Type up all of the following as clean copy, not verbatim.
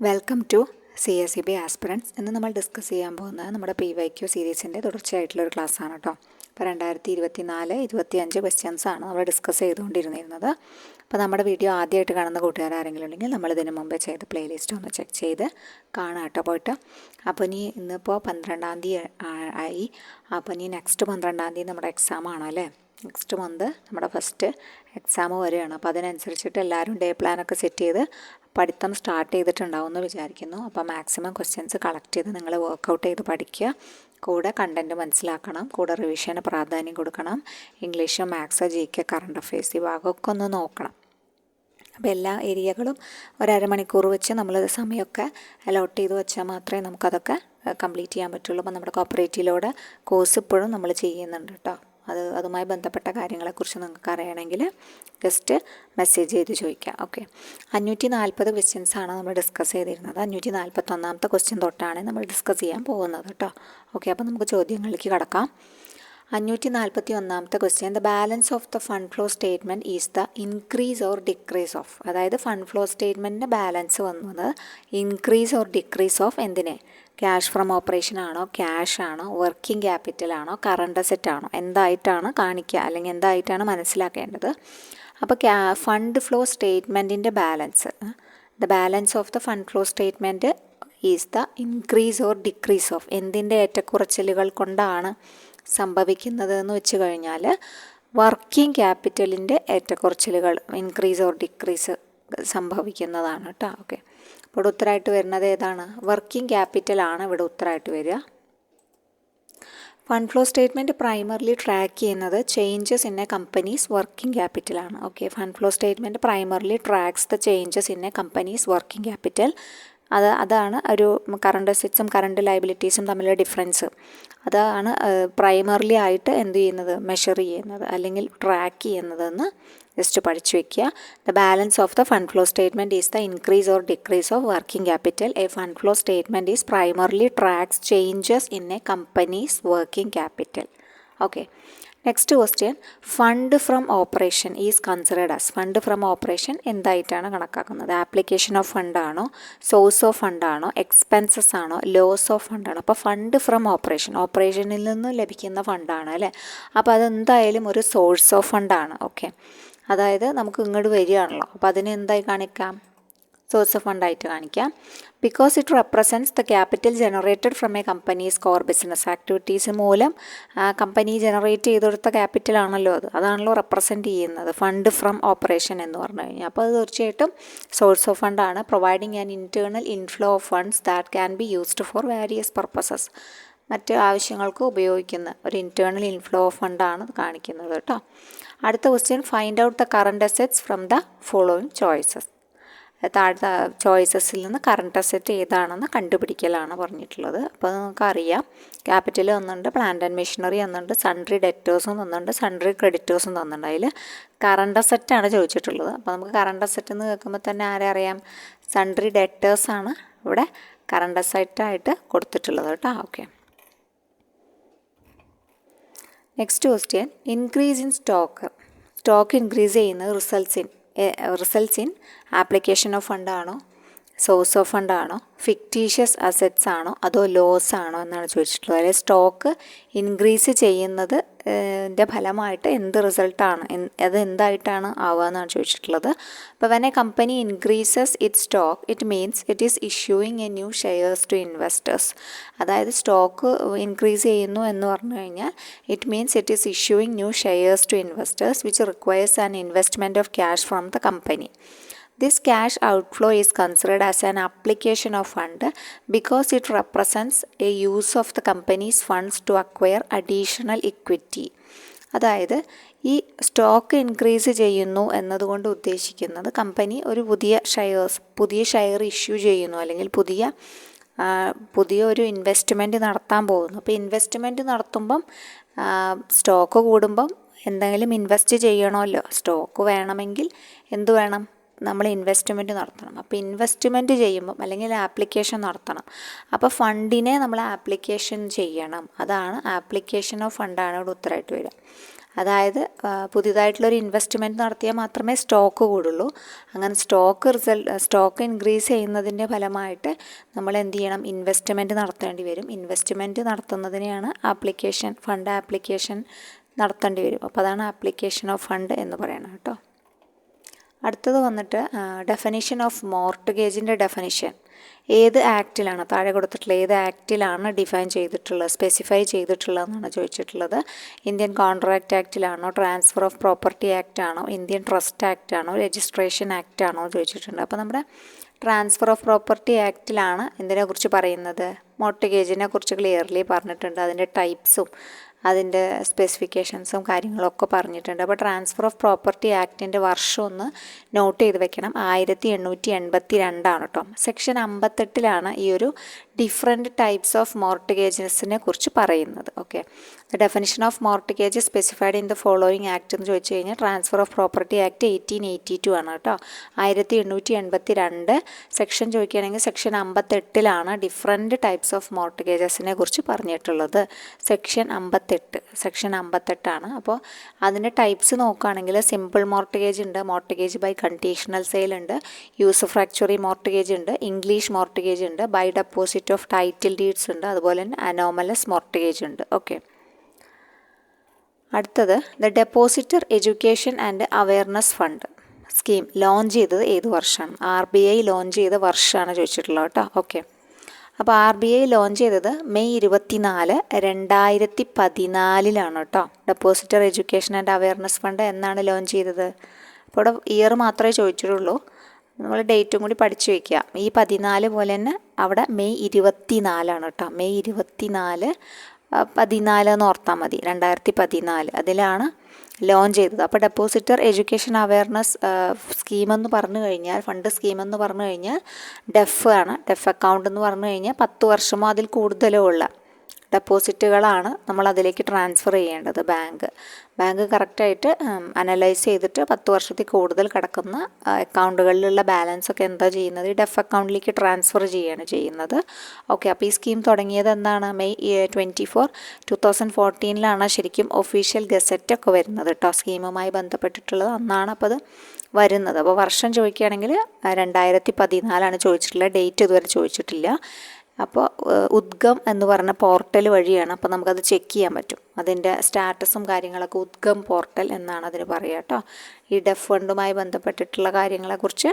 Welcome to CSEB aspirants. ഇന്ന് നമ്മൾ discuss ചെയ്യാൻ പോകുന്നത് നമ്മുടെ PYQ സീരീസിൻ്റെ തുടർച്ചയായിട്ടുള്ളൊരു ക്ലാസ്സാണ് കേട്ടോ. അപ്പോൾ 2024-25 ക്വസ്റ്റ്യൻസാണ് നമ്മൾ ഡിസ്കസ് ചെയ്തുകൊണ്ടിരുന്നത്. അപ്പോൾ നമ്മുടെ വീഡിയോ ആദ്യമായിട്ട് കാണുന്ന കൂട്ടുകാരെങ്കിലും ഉണ്ടെങ്കിൽ നമ്മളിതിന് മുമ്പേ ചെയ്ത് പ്ലേലിസ്റ്റ് ഒന്ന് ചെക്ക് ചെയ്ത് കാണാം കേട്ടോ പോയിട്ട്. അപ്പോൾ ഇന്നിപ്പോൾ 12-ാം തീയതി ആയി. അപ്പോൾ നെക്സ്റ്റ് 12-ാം തീയതി നമ്മുടെ എക്സാം ആണോ അല്ലേ? നെക്സ്റ്റ് മന്ത് നമ്മുടെ ഫസ്റ്റ് എക്സാം വരികയാണ്. അപ്പോൾ അതിനനുസരിച്ചിട്ട് എല്ലാവരും ഡേ പ്ലാനൊക്കെ സെറ്റ് ചെയ്ത് പഠിത്തം സ്റ്റാർട്ട് ചെയ്തിട്ടുണ്ടാവും എന്ന് വിചാരിക്കുന്നു. അപ്പോൾ മാക്സിമം ക്വസ്റ്റ്യൻസ് കളക്ട് ചെയ്ത് നിങ്ങൾ വർക്കൗട്ട് ചെയ്ത് പഠിക്കുക. കൂടെ കണ്ടൻറ്റ് മനസ്സിലാക്കണം, കൂടെ റിവിഷന് പ്രാധാന്യം കൊടുക്കണം. English, maths, GK, current affairs ഈ ഭാഗമൊക്കെ ഒന്ന് നോക്കണം. അപ്പോൾ എല്ലാ ഏരിയകളും ഒരമണിക്കൂർ വെച്ച് നമ്മൾ സമയമൊക്കെ അലോട്ട് ചെയ്ത് വെച്ചാൽ മാത്രമേ നമുക്കതൊക്കെ കംപ്ലീറ്റ് ചെയ്യാൻ പറ്റുള്ളൂ. അപ്പോൾ നമ്മുടെ കോപ്പറേറ്റീവിലൂടെ കോഴ്സ് ഇപ്പോഴും നമ്മൾ ചെയ്യുന്നുണ്ട് കേട്ടോ. അതുമായി ബന്ധപ്പെട്ട കാര്യങ്ങളെക്കുറിച്ച് നിങ്ങൾക്ക് അറിയണമെങ്കിൽ ജസ്റ്റ് മെസ്സേജ് ചെയ്ത് ചോദിക്കാം. ഓക്കെ, 540 ക്വസ്റ്റ്യൻസാണ് നമ്മൾ ഡിസ്കസ് ചെയ്തിരുന്നത്. 541ാമത്തെ ക്വസ്റ്റ്യൻ തൊട്ടാണ് നമ്മൾ ഡിസ്കസ് ചെയ്യാൻ പോകുന്നത് കേട്ടോ. ഓക്കെ, അപ്പോൾ നമുക്ക് ചോദ്യങ്ങളിലേക്ക് കടക്കാം. 541ാമത്തെ question, the balance of the fund flow statement is the increase or decrease of. അതായത് ഫണ്ട് ഫ്ലോ സ്റ്റേറ്റ്മെൻറ്റിൻ്റെ ബാലൻസ് വന്നത് ഇൻക്രീസ് ഓർ ഡിക്രീസ് ഓഫ് എന്തിനെ? ക്യാഷ് ഫ്രം ഓപ്പറേഷൻ ആണോ, ക്യാഷ് ആണോ, വർക്കിംഗ് ക്യാപിറ്റൽ ആണോ, കറണ്ട് അസറ്റ് ആണോ, എന്തായിട്ടാണ് കാണിക്കുക അല്ലെങ്കിൽ എന്തായിട്ടാണ് മനസ്സിലാക്കേണ്ടത്? അപ്പോൾ ഫണ്ട് ഫ്ലോ സ്റ്റേറ്റ്മെൻറ്റിൻ്റെ balance, the balance of the fund flow statement is the increase or decrease of എന്തിൻ്റെ ഏറ്റക്കുറച്ചിലുകൾ കൊണ്ടാണ് സംഭവിക്കുന്നത് എന്ന് വെച്ച് കഴിഞ്ഞാൽ വർക്കിംഗ് ക്യാപിറ്റലിൻ്റെ ഏറ്റക്കുറച്ചിലുകൾ ഇൻക്രീസ് ഓർ ഡിക്രീസ് സംഭവിക്കുന്നതാണ് കേട്ടോ. ഓക്കെ, ഇവിടെ ഉത്തരമായിട്ട് വരുന്നത് ഏതാണ്? വർക്കിംഗ് ക്യാപിറ്റലാണ് ഇവിടെ ഉത്തരമായിട്ട് വരിക. Fund flow statement primarily track ചെയ്യുന്നത് changes in a company's working ക്യാപിറ്റലാണ്. Okay, fund flow statement primarily tracks the changes in a company's working capital. അതാണ് ഒരു കറണ്ട് അസറ്റ്സും കറണ്ട് ലയബിലിറ്റീസും തമ്മിലുള്ള ഡിഫറൻസ്. അതാണ് പ്രൈമർലി ആയിട്ട് എന്ത് ചെയ്യുന്നത്, മെഷർ ചെയ്യുന്നത് അല്ലെങ്കിൽ ട്രാക്ക് ചെയ്യുന്നതെന്ന് ജസ്റ്റ് പഠിച്ചു വയ്ക്കുക. The balance of the fund flow statement is the increase or decrease of working capital. A fund flow statement is primarily tracks changes in a company's working capital. Okay, next question, fund from operation is considered as. Fund from operation എന്തായിട്ടാണ് കണക്കാക്കുന്നത്? Application of fund ആണോ, source of fund ആണോ, expenses ആണോ, loss of fund ആണോ? അപ്പോൾ fund from operation, ഓപ്പറേഷനിൽ നിന്ന് ലഭിക്കുന്ന ഫണ്ടാണ് അല്ലേ. അപ്പോൾ അതെന്തായാലും ഒരു സോഴ്സ് ഓഫ് ഫണ്ടാണ്. ഓക്കെ, അതായത് നമുക്ക് ഇങ്ങോട്ട് വരികയാണല്ലോ, അപ്പോൾ അതിനെ എന്തായി കാണിക്കാം? സോഴ്സ് ഓഫ് ഫണ്ടായിട്ട് കാണിക്കാം. Because it represents the capital generated from a company's core business activities മൂലം കമ്പനി ജനറേറ്റ് ചെയ്തെടുത്ത ക്യാപിറ്റലാണല്ലോ അതാണല്ലോ റെപ്രസെൻറ്റ് ചെയ്യുന്നത് ഫണ്ട് ഫ്രം ഓപ്പറേഷൻ എന്ന് പറഞ്ഞു കഴിഞ്ഞാൽ. അപ്പോൾ അത് തീർച്ചയായിട്ടും സോഴ്സ് ഓഫ് ഫണ്ടാണ്. Providing an internal inflow of funds that can be used for various purposes. മറ്റ് ആവശ്യങ്ങൾക്ക് ഉപയോഗിക്കുന്ന ഒരു ഇൻറ്റേർണൽ ഇൻഫ്ലോ ഓഫ് ഫണ്ടാണ് കാണിക്കുന്നത് കേട്ടോ. അടുത്ത question, find out the current assets from the following choices. താഴത്തെ ചോയ്സസിൽ നിന്ന് കറണ്ട് അസറ്റ് ഏതാണെന്ന് കണ്ടുപിടിക്കലാണ് പറഞ്ഞിട്ടുള്ളത്. അപ്പോൾ നമുക്കറിയാം, ക്യാപിറ്റൽ തന്നിട്ടുണ്ട്, പ്ലാന്റ് ആൻഡ് മെഷീനറി തന്നിട്ടുണ്ട്, സൺട്രി ഡെറ്റേഴ്സും തന്നിട്ടുണ്ട്, സൺട്രി ക്രെഡിറ്റേഴ്സും തന്നിട്ടുണ്ട്. അതിൽ കറണ്ട് അസറ്റാണ് ചോദിച്ചിട്ടുള്ളത്. അപ്പോൾ നമുക്ക് കറണ്ട് അസറ്റ് എന്ന് കേൾക്കുമ്പോൾ തന്നെ ആരെ അറിയാം? സൺട്രി ഡെറ്റേഴ്സാണ് ഇവിടെ കറണ്ട് അസറ്റായിട്ട് കൊടുത്തിട്ടുള്ളത് കേട്ടോ. Okay, next question, increase in stock increase ചെയ്യുന്നത് results in application of fund ആണോ, സോഴ്സ് ഓഫ് ഫണ്ട് ആണോ, ഫിക്റ്റീഷ്യസ് അസറ്റ്സ് ആണോ, അതോ ലോസ് ആണോ എന്നാണ് ചോദിച്ചിട്ടുള്ളത്. അതായത് സ്റ്റോക്ക് ഇൻക്രീസ് ചെയ്യുന്നത് ഫലമായിട്ട് എന്ത് റിസൾട്ടാണ്, അത് എന്തായിട്ടാണ് ആവുക എന്നാണ് ചോദിച്ചിട്ടുള്ളത്. അപ്പോൾ when a company increases it stock it means it is issuing a new shares to investors. അതായത് സ്റ്റോക്ക് ഇൻക്രീസ് ചെയ്യുന്നു എന്ന് പറഞ്ഞു കഴിഞ്ഞാൽ it means it is issuing new shares to investors which requires an investment of cash from the company. This cash outflow is considered as an application of fund because it represents a use of the company's funds to acquire additional equity. അതായത് ഈ stock increase ചെയ്യുന്നു എന്നതുകൊണ്ട് ഉദ്ദേശിക്കുന്നത് company ഒരു പുതിയ share issue ചെയ്യുന്നു അല്ലെങ്കിൽ പുതിയ ഒരു ഇൻവെസ്റ്റ്മെൻറ്റ് നടത്താൻ പോകുന്നു. അപ്പോൾ ഇൻവെസ്റ്റ്മെൻറ്റ് നടത്തുമ്പം സ്റ്റോക്ക് കൂടുമ്പം എന്തെങ്കിലും ഇൻവെസ്റ്റ് ചെയ്യണമല്ലോ. സ്റ്റോക്ക് വേണമെങ്കിൽ എന്ത് വേണം? നമ്മൾ ഇൻവെസ്റ്റ്മെൻറ്റ് നടത്തണം. അപ്പോൾ ഇൻവെസ്റ്റ്മെൻറ്റ് ചെയ്യുമ്പം അല്ലെങ്കിൽ ആപ്ലിക്കേഷൻ നടത്തണം. അപ്പോൾ ഫണ്ടിനെ നമ്മൾ ആപ്ലിക്കേഷൻ ചെയ്യണം. അതാണ് ആപ്ലിക്കേഷൻ ഓഫ് ഫണ്ടാണ് ഇവിടെ ഉത്തരമായിട്ട് വരിക. അതായത് പുതിയതായിട്ടുള്ളൊരു ഇൻവെസ്റ്റ്മെൻറ്റ് നടത്തിയാൽ മാത്രമേ സ്റ്റോക്ക് കൂടുള്ളൂ. അങ്ങനെ സ്റ്റോക്ക് ഇൻക്രീസ് ചെയ്യുന്നതിൻ്റെ ഫലമായിട്ട് നമ്മൾ എന്ത് ചെയ്യണം, ഇൻവെസ്റ്റ്മെൻറ്റ് നടത്തേണ്ടി വരും. ഇൻവെസ്റ്റ്മെൻറ്റ് നടത്തുന്നതിനെയാണ് ഫണ്ട് ആപ്ലിക്കേഷൻ നടത്തേണ്ടി വരും. അപ്പോൾ അതാണ് ആപ്ലിക്കേഷൻ ഓഫ് ഫണ്ട് എന്ന് പറയുന്നത് കേട്ടോ. അടുത്തത് വന്നിട്ട് ഡെഫിനിഷൻ ഓഫ് മോർട്ട്ഗേജിൻ്റെ ഡെഫിനിഷൻ ഏത് ആക്റ്റിലാണ്, താഴെ കൊടുത്തിട്ടുള്ള ഏത് ആക്റ്റിലാണ് സ്പെസിഫൈ ചെയ്തിട്ടുള്ളതെന്നാണ് ചോദിച്ചിട്ടുള്ളത്. ഇന്ത്യൻ കോൺട്രാക്റ്റ് ആക്റ്റിലാണോ, ട്രാൻസ്ഫർ ഓഫ് പ്രോപ്പർട്ടി ആക്റ്റ് ആണോ, ഇന്ത്യൻ ട്രസ്റ്റ് ആക്റ്റ് ആണോ, രജിസ്ട്രേഷൻ ആക്റ്റ് ആണോ ചോദിച്ചിട്ടുണ്ട്. അപ്പോൾ നമ്മുടെ ട്രാൻസ്ഫർ ഓഫ് പ്രോപ്പർട്ടി ആക്റ്റിലാണ് ഇതിനെക്കുറിച്ച് പറയുന്നത്. മോർട്ട്ഗേജിനെ കുറിച്ച് ക്ലിയർലി പറഞ്ഞിട്ടുണ്ട്. അതിൻ്റെ ടൈപ്സും അതിൻ്റെ സ്പെസിഫിക്കേഷൻസും കാര്യങ്ങളൊക്കെ പറഞ്ഞിട്ടുണ്ട്. അപ്പോൾ ട്രാൻസ്ഫർ ഓഫ് പ്രോപ്പർട്ടി ആക്ടിൻ്റെ വർഷം ഒന്ന് നോട്ട് ചെയ്ത് വെക്കണം. 1882 കേട്ടോ. സെക്ഷൻ 58 ഈ ഒരു ഡിഫറെൻറ്റ് ടൈപ്സ് ഓഫ് മോർട്ട്ഗേജസിനെ കുറിച്ച് പറയുന്നത്. Okay, the definition of mortgage specified in the following act എന്ന് ചോദിച്ചു കഴിഞ്ഞാൽ ട്രാൻസ്ഫർ ഓഫ് പ്രോപ്പർട്ടി ആക്ട് 1882 ആണ് കേട്ടോ. 1882 സെക്ഷൻ ചോദിക്കുകയാണെങ്കിൽ സെക്ഷൻ 58 ഡിഫറെൻറ്റ് ടൈപ്സ് ഓഫ് മോർട്ട്ഗേജസിനെ കുറിച്ച് പറഞ്ഞിട്ടുള്ളത്. സെക്ഷൻ 58 അപ്പോൾ അതിൻ്റെ ടൈപ്സ് നോക്കുകയാണെങ്കിൽ സിമ്പിൾ മോർട്ട്ഗേജ് ഉണ്ട്, മോർട്ട്ഗേജ് ബൈ കണ്ടീഷണൽ സെയിൽ ഉണ്ട്, യൂസഫാക്ച്വറി മോർട്ട്ഗേജ് ഉണ്ട്, ഇംഗ്ലീഷ് മോർട്ട്ഗേജ് ഉണ്ട്, by deposit of title deeds ഉണ്ട്, അതുപോലെ തന്നെ അനോമലസ് മോർട്ട്ഗേജ് ഉണ്ട്. ഓക്കെ, അടുത്തത് the depositor education and awareness fund scheme launch ചെയ്തത് ഏത് വർഷമാണ്? RBI ലോഞ്ച് ചെയ്ത വർഷമാണ് ചോദിച്ചിട്ടുള്ളത് കേട്ടോ. ഓക്കെ, അപ്പോൾ RBI ലോഞ്ച് ചെയ്തത് മെയ് 24, 2014 കേട്ടോ. Depositor education and awareness fund എന്നാണ് ലോഞ്ച് ചെയ്തത്? അപ്പോൾ ഇവിടെ ഇയർ മാത്രമേ ചോദിച്ചിട്ടുള്ളൂ, നമ്മൾ ഡേറ്റും കൂടി പഠിച്ചു വയ്ക്കുക. ഈ 14 പോലെ തന്നെ അവിടെ മെയ് 24 കേട്ടോ. മെയ് 24 എന്ന് ഓർത്താൽ മതി. 2014 അതിലാണ് ലോഞ്ച് ചെയ്തത്. അപ്പോൾ ഡെപ്പോസിറ്റർ എഡ്യൂക്കേഷൻ അവയർനെസ് സ്കീമെന്ന് പറഞ്ഞു കഴിഞ്ഞാൽ, ഫണ്ട് സ്കീമെന്ന് പറഞ്ഞു കഴിഞ്ഞാൽ ഡെഫ് അക്കൗണ്ട് എന്ന് പറഞ്ഞു കഴിഞ്ഞാൽ 10 വർഷമോ അതിൽ കൂടുതലോ ഉള്ള ഡെപ്പോസിറ്റുകളാണ് നമ്മൾ അതിലേക്ക് ട്രാൻസ്ഫർ ചെയ്യേണ്ടത്. ബാങ്ക് കറക്റ്റായിട്ട് അനലൈസ് ചെയ്തിട്ട് 10 വർഷത്തിൽ കൂടുതൽ കിടക്കുന്ന അക്കൗണ്ടുകളിലുള്ള ബാലൻസ് ഒക്കെ എന്താ ചെയ്യുന്നത്, ഈ ഡെഫ് അക്കൗണ്ടിലേക്ക് ട്രാൻസ്ഫർ ചെയ്യുന്നത്. ഓക്കെ, അപ്പോൾ ഈ സ്കീം തുടങ്ങിയത് എന്താണ്? മെയ് 24, 2014 ശരിക്കും ഒഫീഷ്യൽ ഗസറ്റ് ഒക്കെ വരുന്നത് കേട്ടോ. സ്കീമുമായി ബന്ധപ്പെട്ടിട്ടുള്ളത് അന്നാണ് അപ്പോൾ അത് വരുന്നത്. അപ്പോൾ വർഷം ചോദിക്കുകയാണെങ്കിൽ 2014 ചോദിച്ചിട്ടുള്ള, ഡേറ്റ് ഇതുവരെ ചോദിച്ചിട്ടില്ല. അപ്പോൾ ഉദ്ഗം എന്ന് പറഞ്ഞ പോർട്ടൽ വഴിയാണ് അപ്പോൾ നമുക്കത് ചെക്ക് ചെയ്യാൻ പറ്റും. അതിൻ്റെ സ്റ്റാറ്റസും കാര്യങ്ങളൊക്കെ ഉദ്ഗം പോർട്ടൽ എന്നാണ് അതിന് പറയുക കേട്ടോ. ഈ ഡെഫ് ഫണ്ടുമായി ബന്ധപ്പെട്ടിട്ടുള്ള കാര്യങ്ങളെക്കുറിച്ച്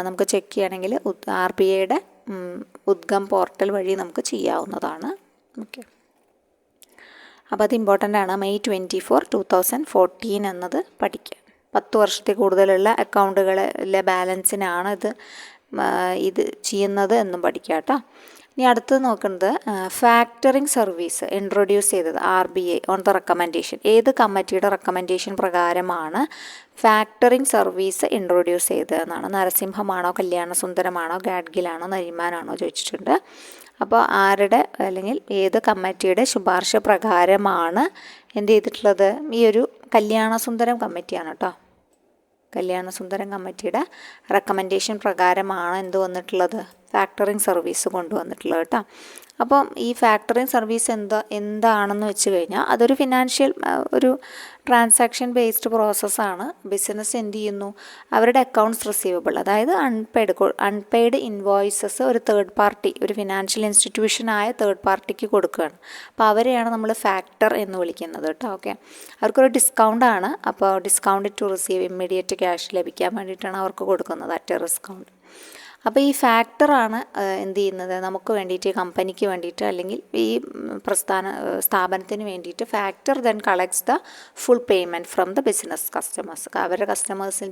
നമുക്ക് ചെക്ക് ചെയ്യണമെങ്കിൽ RBIയുടെ ഉദ്ഗം പോർട്ടൽ വഴി നമുക്ക് ചെയ്യാവുന്നതാണ്. ഓക്കെ, അപ്പോൾ അത് ഇമ്പോർട്ടൻ്റ് ആണ്. മെയ് 24, 2014 എന്നത് പഠിക്കുക. 10 വർഷത്തിൽ കൂടുതലുള്ള അക്കൗണ്ടുകളിലെ ബാലൻസിനാണ് ഇത് ചെയ്യുന്നത് എന്നും പഠിക്കുക കേട്ടോ. ഇനി അടുത്തത് നോക്കുന്നത് ഫാക്ടറിംഗ് സർവീസ് ഇൻട്രൊഡ്യൂസ് ചെയ്തത് RBI ഓൺ ദ റെക്കമെൻഡേഷൻ. ഏത് കമ്മിറ്റിയുടെ റെക്കമെൻഡേഷൻ പ്രകാരമാണ് ഫാക്ടറിംഗ് സർവീസ് ഇൻട്രൊഡ്യൂസ് ചെയ്തതെന്നാണ്? നരസിംഹമാണോ, കല്യാണസുന്ദരമാണോ, ഗാഡ്ഗിലാണോ, നരിമാനാണോ ചോദിച്ചിട്ടുണ്ട്. അപ്പോൾ ആരുടെ അല്ലെങ്കിൽ ഏത് കമ്മിറ്റിയുടെ ശുപാർശ പ്രകാരമാണ് എന്ത് ചെയ്തിട്ടുള്ളത്? ഈ ഒരു കല്യാണസുന്ദരം കമ്മിറ്റിയാണ് കേട്ടോ. കല്യാണസുന്ദരം കമ്മിറ്റിയുടെ റെക്കമെൻഡേഷൻ പ്രകാരമാണ് എന്ത് വന്നിട്ടുള്ളത്? ഫാക്ടറിംഗ് സർവീസ് കൊണ്ടുവന്നിട്ടുള്ളത് കേട്ടോ. അപ്പം ഈ ഫാക്ടറിംഗ് സർവീസ് എന്താണെന്ന് വെച്ച് കഴിഞ്ഞാൽ അതൊരു ഫിനാൻഷ്യൽ ഒരു ട്രാൻസാക്ഷൻ ബേസ്ഡ് പ്രോസസ്സാണ്. ബിസിനസ് എന്ത് ചെയ്യുന്നു, അവരുടെ അക്കൗണ്ട്സ് റിസീവബിൾ, അതായത് അൺപെയ്ഡ് ഇൻവോയ്സസ് ഒരു തേർഡ് പാർട്ടി, ഒരു ഫിനാൻഷ്യൽ ഇൻസ്റ്റിറ്റ്യൂഷനായ തേർഡ് പാർട്ടിക്ക് കൊടുക്കുകയാണ്. അപ്പോൾ അവരെയാണ് നമ്മൾ ഫാക്ടർ എന്ന് വിളിക്കുന്നത് കേട്ടോ. ഓക്കെ, അവർക്കൊരു ഡിസ്കൗണ്ടാണ്. അപ്പോൾ discount to receive immediate cash ലഭിക്കാൻ വേണ്ടിയിട്ടാണ് അവർക്ക് കൊടുക്കുന്നത് അറ്റ് ഡിസ്കൗണ്ട്. അപ്പോൾ ഈ ഫാക്ടറാണ് എന്ത് ചെയ്യുന്നത്, നമുക്ക് വേണ്ടിയിട്ട്, കമ്പനിക്ക് വേണ്ടിയിട്ട് അല്ലെങ്കിൽ ഈ സ്ഥാപനത്തിന് വേണ്ടിയിട്ട് factor then collects the full payment from the business customers. അവരുടെ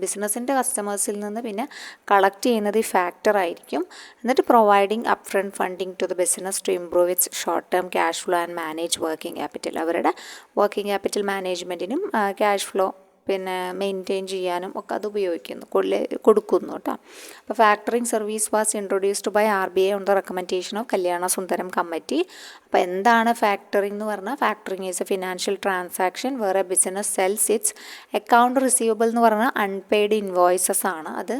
ബിസിനസ്സിൻ്റെ കസ്റ്റമേഴ്സിൽ നിന്ന് പിന്നെ കളക്ട് ചെയ്യുന്നത് ഈ ഫാക്ടർ ആയിരിക്കും. എന്നിട്ട് providing up front funding to the business to improve its short term cash flow and manage working capital. അവരുടെ വർക്കിംഗ് ക്യാപിറ്റൽ മാനേജ്മെൻറ്റിനും ക്യാഷ് ഫ്ലോ പിന്നെ മെയിൻറ്റെയിൻ ചെയ്യാനും ഒക്കെ അത് കൊടുക്കുന്നു കേട്ടോ. അപ്പോൾ factoring service was introduced by RBI on the recommendation of Kalyanasundaram committee. അപ്പോൾ എന്താണ് ഫാക്ടറിംഗ് എന്ന് പറഞ്ഞാൽ? Factoring is a financial transaction where a business sells its account receivable എന്ന് പറഞ്ഞാൽ അൺപെയ്ഡ് ഇൻവോയ്സസ് ആണ്. അത്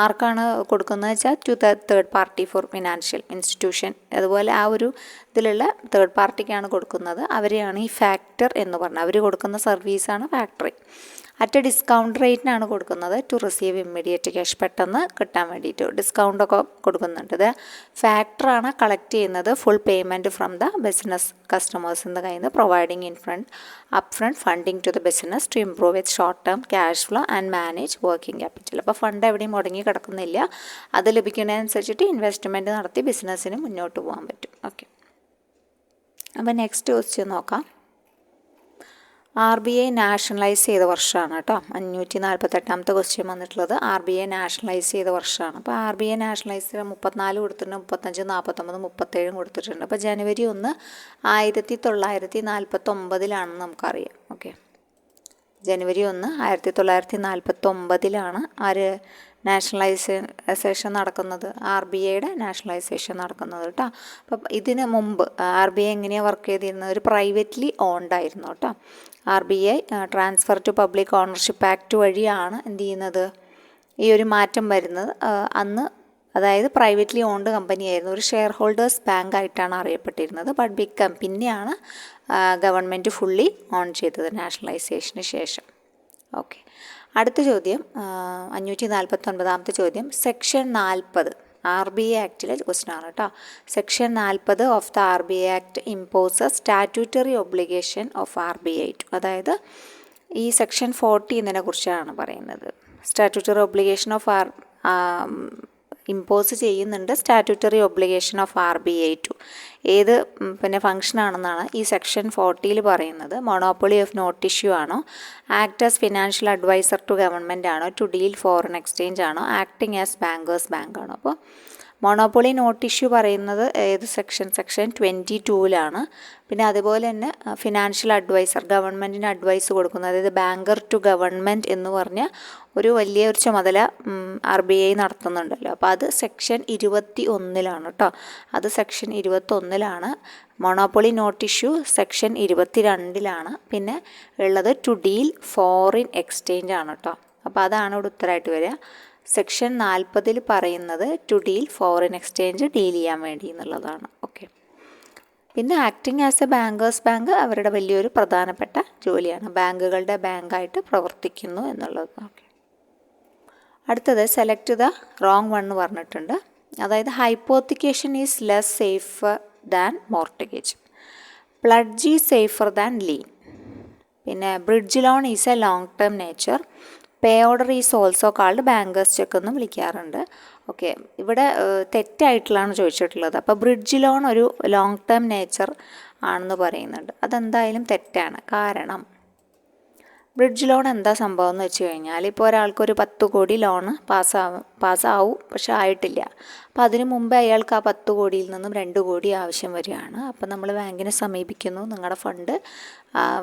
ആർക്കാണ് കൊടുക്കുന്നത് വെച്ചാൽ to the third party for financial institution. അതുപോലെ ആ ഒരു ഇതിലുള്ള തേർഡ് പാർട്ടിക്കാണ് കൊടുക്കുന്നത്. അവരെയാണ് ഈ ഫാക്ടർ എന്ന് പറഞ്ഞത്. അവർ കൊടുക്കുന്ന സർവീസാണ് ഫാക്ടറി. അറ്റ് ഡിസ്കൗണ്ട് റേറ്റിനാണ് കൊടുക്കുന്നത് ടു റിസീവ് ഇമ്മീഡിയറ്റ് ക്യാഷ്, പെട്ടെന്ന് കിട്ടാൻ വേണ്ടിയിട്ട് ഡിസ്കൗണ്ടൊക്കെ കൊടുക്കുന്നുണ്ട്. ഇത് ഫാക്ടറാണ് കളക്ട് ചെയ്യുന്നത് full payment from the business കസ്റ്റമേഴ്സിൻ്റെ കയ്യിൽ നിന്ന്, providing up front funding to the business to improve it short term cash flow and manage working capital. അപ്പോൾ ഫണ്ട് എവിടെയും മുടങ്ങി കിടക്കുന്നില്ല. അത് ലഭിക്കുന്നതനുസരിച്ചിട്ട് ഇൻവെസ്റ്റ്മെൻറ്റ് നടത്തി ബിസിനസ്സിന് മുന്നോട്ട് പോകാൻ പറ്റും. ഓക്കെ, അപ്പോൾ നെക്സ്റ്റ് ക്വസ്റ്റ്യൻ നോക്കാം. RBI നാഷണലൈസ് ചെയ്ത വർഷമാണ് കേട്ടോ. 548ാമത്തെ ക്വസ്റ്റ്യൻ വന്നിട്ടുള്ളത് RBI നാഷണലൈസ് ചെയ്ത വർഷമാണ്. അപ്പോൾ RBI നാഷണലൈസ് ചെയ്ത 34 കൊടുത്തിട്ടുണ്ട്, 35, 49, 37 കൊടുത്തിട്ടുണ്ട്. അപ്പോൾ ജനുവരി 1 1949 നമുക്കറിയാം. ഓക്കെ, ജനുവരി 1 1949 ആര് നാഷണലൈസേഷൻ നടക്കുന്നത്, RBIയുടെ നാഷണലൈസേഷൻ നടക്കുന്നത് കേട്ടോ. അപ്പം ഇതിന് മുമ്പ് RBI എങ്ങനെയാണ് വർക്ക് ചെയ്തിരുന്നത്? ഒരു പ്രൈവറ്റ്ലി ഓൺഡ് ആയിരുന്നു കേട്ടോ. RBI transfer to public ownership act വഴിയാണ് എന്ത് ചെയ്യുന്നത്, ഈ ഒരു മാറ്റം വരുന്നത്. അന്ന് അതായത് പ്രൈവറ്റ്ലി ഓൺഡ് കമ്പനി ആയിരുന്നു, ഒരു ഷെയർ ഹോൾഡേഴ്സ് ബാങ്ക് ആയിട്ടാണ് അറിയപ്പെട്ടിരുന്നത്. ബട്ട് പിന്നെയാണ് ഗവൺമെൻറ് ഫുള്ളി ഓൺ ചെയ്തത് നാഷണലൈസേഷന് ശേഷം. ഓക്കെ, അടുത്ത ചോദ്യം 549ാമത്തെ ചോദ്യം. സെക്ഷൻ 40 RBI ആക്ടിലെ ക്വസ്റ്റ്യൻ ആണ് കേട്ടോ. Section 40 of the RBI act imposes statutory obligation of RBI to, അതായത് ഈ സെക്ഷൻ 40 എന്നതിനെ കുറിച്ചാണ് പറയുന്നത്. സ്റ്റാറ്റ്യൂട്ടറി ഒബ്ലിഗേഷൻ ഓഫ് ഇമ്പോസ് ചെയ്യുന്നുണ്ട് statutory obligation of RBI to. ഏത് ഫംഗ്ഷനാണെന്നാണ് ഈ സെക്ഷൻ 40 പറയുന്നത്. മൊണോപ്പൊളി ഓഫ് നോട്ട് ഇഷ്യൂ ആണോ, act as financial adviser to government ആണോ, ടു ഡീൽ ഫോറിൻ എക്സ്ചേഞ്ച് ആണോ, ആക്ടിങ് ആസ് ബാങ്കേഴ്സ് ബാങ്ക് ആണോ. അപ്പോൾ മൊണോപ്പൊളി നോട്ട് ഇഷ്യൂ പറയുന്നത് ഏത് സെക്ഷൻ 22 പിന്നെ അതുപോലെ തന്നെ ഫിനാൻഷ്യൽ അഡ്വൈസർ, ഗവൺമെൻറ്റിന് അഡ്വൈസ് കൊടുക്കുന്നത്, അതായത് ബാങ്കർ ടു ഗവൺമെൻറ് എന്ന് പറഞ്ഞ ഒരു വലിയൊരു ചുമതല RBI നടത്തുന്നുണ്ടല്ലോ. അപ്പോൾ അത് സെക്ഷൻ 21 കേട്ടോ. അത് section 21 monopoly not issue section 22 പിന്നെ ഉള്ളത് ടു ഡീൽ ഫോറിൻ എക്സ്ചേഞ്ച് ആണ് കേട്ടോ. അപ്പോൾ അതാണ് ഇവിടെ ഉത്തരമായിട്ട് വരിക. സെക്ഷൻ 40 പറയുന്നത് to deal foreign exchange deal ചെയ്യാൻ വേണ്ടി എന്നുള്ളതാണ്. ഓക്കെ, പിന്നെ acting as a bankers bank അവരുടെ വലിയൊരു പ്രധാനപ്പെട്ട ജോലിയാണ്, ബാങ്കുകളുടെ ബാങ്കായിട്ട് പ്രവർത്തിക്കുന്നു എന്നുള്ളത്. ഓക്കെ, അടുത്തത് സെലക്ട് ദ റോങ് വൺ എന്ന് പറഞ്ഞിട്ടുണ്ട്. അതായത് hypothecation is less safer than mortgage, pledge is safer than lien, പിന്നെ bridge loan is a long term nature, pay order is also called bankers cheque എന്നും വിളിക്കാറുണ്ട്. ഓക്കെ, ഇവിടെ തെറ്റായിട്ടുള്ളതാണ് ചോദിച്ചിട്ടുള്ളത്. അപ്പോൾ ബ്രിഡ്ജ് ലോൺ ഒരു ലോങ് ടേം നേച്ചർ ആണെന്ന് പറയുന്നുണ്ട്. അതെന്തായാലും തെറ്റാണ്. കാരണം ബ്രിഡ്ജ് ലോൺ എന്താ സംഭവം എന്ന് വെച്ച് കഴിഞ്ഞാൽ, ഇപ്പോൾ ഒരാൾക്കൊരു 10 കോടി ലോണ് പാസ്സാവും, പക്ഷെ ആയിട്ടില്ല. അപ്പോൾ അതിനു മുമ്പേ അയാൾക്ക് ആ 10 കോടിയിൽ നിന്നും 2 കോടി ആവശ്യം വരികയാണ്. അപ്പോൾ നമ്മൾ ബാങ്കിനെ സമീപിക്കുന്നു, നിങ്ങളുടെ ഫണ്ട്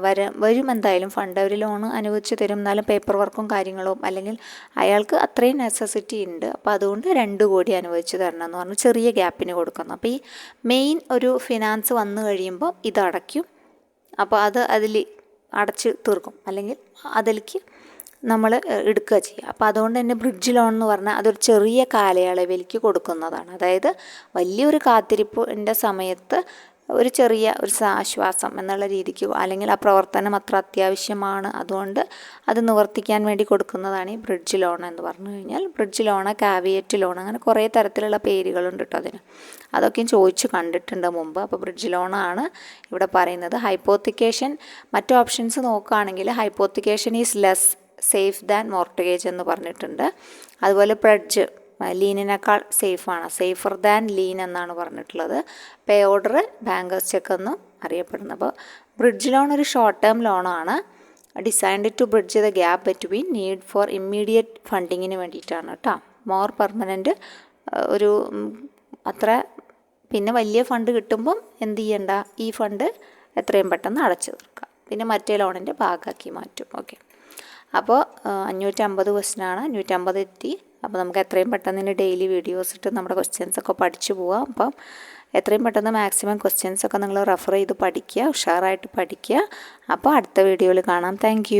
വരും, എന്തായാലും ഫണ്ട് അവർ ലോൺ അനുവദിച്ച് തരും, എന്നാലും പേപ്പർ വർക്കും കാര്യങ്ങളും, അല്ലെങ്കിൽ അയാൾക്ക് അത്രയും നെസസിറ്റി ഉണ്ട്. അപ്പോൾ അതുകൊണ്ട് 2 കോടി അനുവദിച്ച് തരണം എന്ന് പറഞ്ഞ് ചെറിയ ഗ്യാപ്പിന് കൊടുക്കുന്നു. അപ്പോൾ ഈ മെയിൻ ഒരു ഫിനാൻസ് വന്നു കഴിയുമ്പോൾ ഇത് അടയ്ക്കും. അപ്പോൾ അതിൽ അടച്ച് തീർക്കും, അല്ലെങ്കിൽ അതിലേക്ക് നമ്മൾ എടുക്കുക ചെയ്യുക. അപ്പോൾ അതുകൊണ്ട് തന്നെ ബ്രിഡ്ജ് ലോൺ എന്ന് പറഞ്ഞാൽ അതൊരു ചെറിയ കാലയളവിലേക്ക് കൊടുക്കുന്നതാണ്. അതായത് വലിയൊരു കാത്തിരിപ്പിൻ്റെ സമയത്ത് ഒരു ചെറിയ ഒരു ആശ്വാസം എന്നുള്ള രീതിക്ക്, അല്ലെങ്കിൽ ആ പ്രവർത്തനം അത്ര അത്യാവശ്യമാണ്, അതുകൊണ്ട് അത് നിവർത്തിക്കാൻ വേണ്ടി കൊടുക്കുന്നതാണ് ഈ ബ്രിഡ്ജ് ലോൺ എന്ന് പറഞ്ഞു കഴിഞ്ഞാൽ. ബ്രിഡ്ജ് ലോണ്, കാവിയറ്റ് ലോൺ, അങ്ങനെ കുറേ തരത്തിലുള്ള പേരുകളുണ്ട് കേട്ടോ അതിന്. അതൊക്കെയും ചോദിച്ച് കണ്ടിട്ടുണ്ട് മുമ്പ്. അപ്പോൾ ബ്രിഡ്ജ് ലോണാണ് ഇവിടെ പറയുന്നത്. ഹൈപ്പോത്തിക്കേഷൻ, മറ്റു ഓപ്ഷൻസ് നോക്കുകയാണെങ്കിൽ hypothecation is less safe than mortgage എന്ന് പറഞ്ഞിട്ടുണ്ട്. അതുപോലെ പ്ലഡ്ജ് ലീനിനേക്കാൾ സേഫാണ്, സേഫർ ദാൻ ലീൻ എന്നാണ് പറഞ്ഞിട്ടുള്ളത്. പേ ഓർഡർ ബാങ്കേഴ്സ് ചെക്ക് എന്നും അറിയപ്പെടുന്നത്. അപ്പോൾ ബ്രിഡ്ജ് ലോൺ ഒരു ഷോർട്ട് ടേം ലോണാണ്, designed to bridge the gap between need for immediate ഫണ്ടിങ്ങിന് വേണ്ടിയിട്ടാണ് കേട്ടോ. മോർ പെർമനൻറ്റ് ഒരു അത്ര പിന്നെ വലിയ ഫണ്ട് കിട്ടുമ്പം എന്ത് ചെയ്യണ്ട, ഈ ഫണ്ട് എത്രയും പെട്ടെന്ന് അടച്ചു തീർക്കുക, പിന്നെ മറ്റേ ലോണിൻ്റെ ഭാഗമാക്കി മാറ്റും. ഓക്കെ, അപ്പോൾ 550 ക്വസ്റ്റ്യനാണ്, 550 എത്തി. അപ്പോൾ നമുക്ക് എത്രയും പെട്ടെന്ന് തന്നെ ഡെയിലി വീഡിയോസ് ഇട്ട് നമ്മുടെ ക്വസ്റ്റ്യൻസൊക്കെ പഠിച്ചു പോവാം. അപ്പം എത്രയും പെട്ടെന്ന് മാക്സിമം ക്വസ്റ്റ്യൻസൊക്കെ നിങ്ങൾ റെഫർ ചെയ്ത് പഠിക്കുക, ഉഷാറായിട്ട് പഠിക്കുക. അപ്പോൾ അടുത്ത വീഡിയോയിൽ കാണാം. താങ്ക്